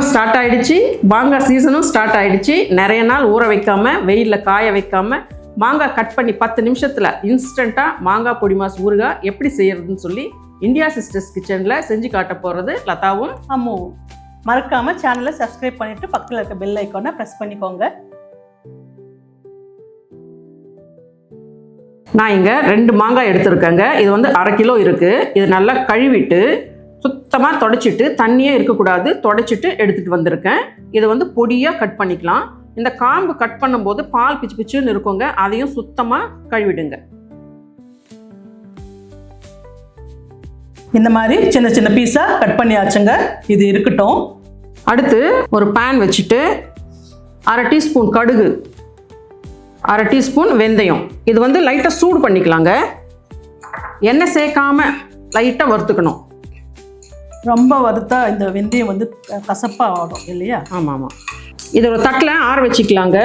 Summer start ஆகிடுச்சு, மாங்காய் சீசனும் start ஆகிடுச்சு. நிறைய நாள் ஊற வைக்காமல் வெயிலில் காய வைக்காமல் மாங்காய் கட் பண்ணி 10 நிமிஷத்தில் இன்ஸ்டண்ட்டாக மாங்காய் பொடி மாஸ் ஊறுகாய் எப்படி செய்யறதுன்னு சொல்லி இந்தியா சிஸ்டர்ஸ் கிச்சனில் செஞ்சு காட்ட போகிறது லதாவும் அம்முவும். மறக்காமல் சேனலை சப்ஸ்கிரைப் பண்ணிவிட்டு பக்கத்தில் இருக்க பெல் ஐக்கானை ப்ரெஸ் பண்ணிக்கோங்க. நான் இங்கே 2 மாங்காய் எடுத்துருக்கேங்க. இது வந்து 1/2 கிலோ இருக்குது. இது நல்லா கழுவிட்டு சுத்தமாக தொடச்சிட்டு, தண்ணியே இருக்கக்கூடாது, தொடச்சிட்டு எடுத்துகிட்டு வந்திருக்கேன். இதை வந்து பொடியாக கட் பண்ணிக்கலாம். இந்த காம்பு கட் பண்ணும்போது பால் பிச்சு பிச்சுன்னு இருக்குங்க, அதையும் சுத்தமாக கழுவிடுங்க. இந்த மாதிரி சின்ன சின்ன பீஸாக கட் பண்ணியாச்சுங்க. இது இருக்கட்டும். அடுத்து ஒரு பேன் வச்சுட்டு 1/2 டீஸ்பூன் கடுகு, 1/2 டீஸ்பூன் வெந்தயம், இது வந்து லைட்டாக சூடு பண்ணிக்கலாங்க. எண்ணெய் சேர்க்காம லைட்டாக வறுத்துக்கணும். ரொம்ப வறுத்தா இந்த வெந்தயம் வந்து கசப்பாக ஆடும் இல்லையா? ஆமாம் ஆமாம். இதை ஒரு தட்டில் ஆற வச்சுக்கலாங்க.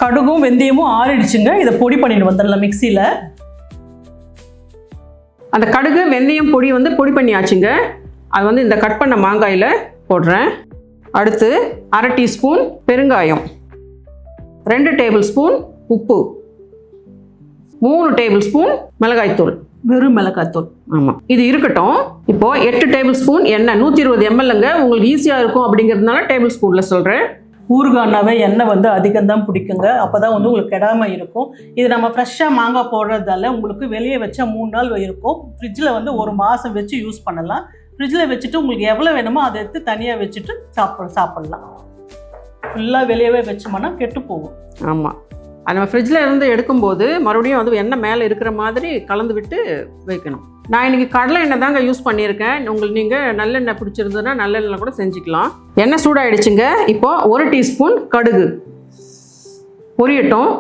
கடுகும் வெந்தயமும் ஆறிடுச்சுங்க. இதை பொடி பண்ணிட்டு வந்துடலாம் மிக்சியில். அந்த கடுகு வெந்தயம் பொடி வந்து பொடி பண்ணியாச்சுங்க. அது வந்து இந்த கட் பண்ண மாங்காயில் போடுறேன். அடுத்து 1/2 டீஸ்பூன் பெருங்காயம், 2 டேபிள் ஸ்பூன் உப்பு, 3 டேபிள் ஸ்பூன் மிளகாய்த்தூள், வெறும் மிளகாய்த்தூள். ஆமாம், இது இருக்கட்டும். இப்போது 8 டேபிள் ஸ்பூன் எண்ணெய், 120 mlங்க. உங்களுக்கு ஈஸியாக இருக்கும் அப்படிங்கிறதுனால டேபிள் ஸ்பூனில் சொல்கிறேன். ஊறுகாய்னாவே எண்ணெய் வந்து அதிகம்தான் பிடிக்குங்க. அப்போ தான் வந்து உங்களுக்கு கெடாமல் இருக்கும். இது நம்ம ஃப்ரெஷ்ஷாக மாங்காய் போடுறதால உங்களுக்கு வெளியே வச்சா 3 நாள் இருக்கும். ஃப்ரிட்ஜில் வந்து 1 மாதம் வச்சு யூஸ் பண்ணலாம். ஃப்ரிட்ஜில் வச்சுட்டு உங்களுக்கு எவ்வளோ வேணுமோ அதை எடுத்து தனியாக வச்சுட்டு சாப்பிட்லாம். ஃபுல்லாக வெளியவே வச்சோம்னா கெட்டு போகும். ஆமாம், அது நம்ம ஃப்ரிட்ஜில் இருந்து எடுக்கும்போது மறுபடியும் வந்து எண்ணெய் மேலே இருக்கிற மாதிரி கலந்து விட்டு வைக்கணும். நான் இன்றைக்கி கடலை எண்ணெய் தாங்க யூஸ் பண்ணியிருக்கேன். உங்களுக்கு நீங்கள் நல்லெண்ணெய் பிடிச்சிருந்ததுன்னா நல்லெண்ணெய் கூட செஞ்சுக்கலாம். எண்ணெய் சூடாகிடுச்சுங்க. இப்போது 1 டீஸ்பூன் கடுகு பொரியட்டும்.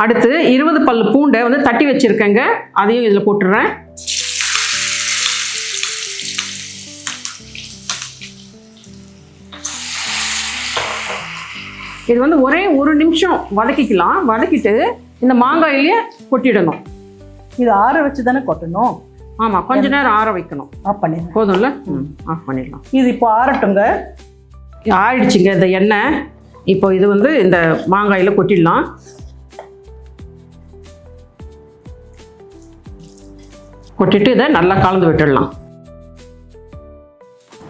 அடுத்து 20 பல் பூண்டை வந்து தட்டி வச்சுருக்கேங்க, அதையும் இதில் போட்டுடுறேன். இது வந்து ஒரே 1 நிமிஷம் வதக்கிக்கலாம். வதக்கிட்டு இந்த மாங்காயிலேயே கொட்டிடணும். இது ஆற வச்சு தானே கொட்டணும்? ஆமாம், கொஞ்ச நேரம் ஆற வைக்கணும். ஆஃப் பண்ணிடலாம். போதும்ல? ஆஃப் பண்ணிடலாம். இது இப்போ ஆறட்டுங்க. ஆயிடுச்சுங்க இந்த எண்ணெய். இப்போ இது வந்து இந்த மாங்காயில் கொட்டிடலாம். கொட்டிட்டு இதை நல்லா கலந்து விட்டுடலாம்.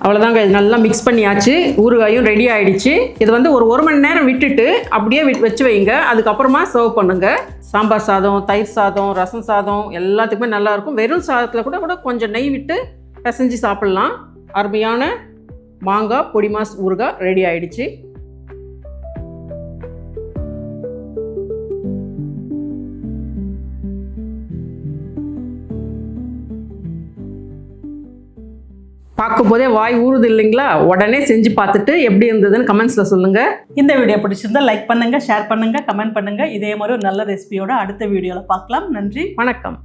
அவ்வளோதாங்க, இது நல்லா மிக்ஸ் பண்ணியாச்சு. ஊறுகாயும் ரெடி ஆகிடுச்சு. இது வந்து ஒரு 1 மணி நேரம் விட்டுட்டு அப்படியே வச்சு வைங்க. அதுக்கப்புறமா சர்வ் பண்ணுங்கள். சாம்பார் சாதம், தயிர் சாதம், ரசம் சாதம் எல்லாத்துக்குமே நல்லாயிருக்கும். வெறும் சாதத்தில் கூட கொஞ்சம் நெய் விட்டு பிசைஞ்சு சாப்பிட்லாம். அருமையான மாங்காய் பொடி மாஸ் ஊறுகாய் ரெடி ஆகிடுச்சு. பார்க்கும்போதே வாய் ஊறுது இல்லைங்களா? உடனே செஞ்சு பார்த்துட்டு எப்படி இருந்ததுன்னு கமெண்ட்ஸில் சொல்லுங்கள். இந்த வீடியோ பிடிச்சிருந்தா லைக் பண்ணுங்கள், ஷேர் பண்ணுங்கள், கமெண்ட் பண்ணுங்கள். இதே மாதிரி ஒரு நல்ல ரெசிபியோட அடுத்த வீடியோவில் பார்க்கலாம். நன்றி, வணக்கம்.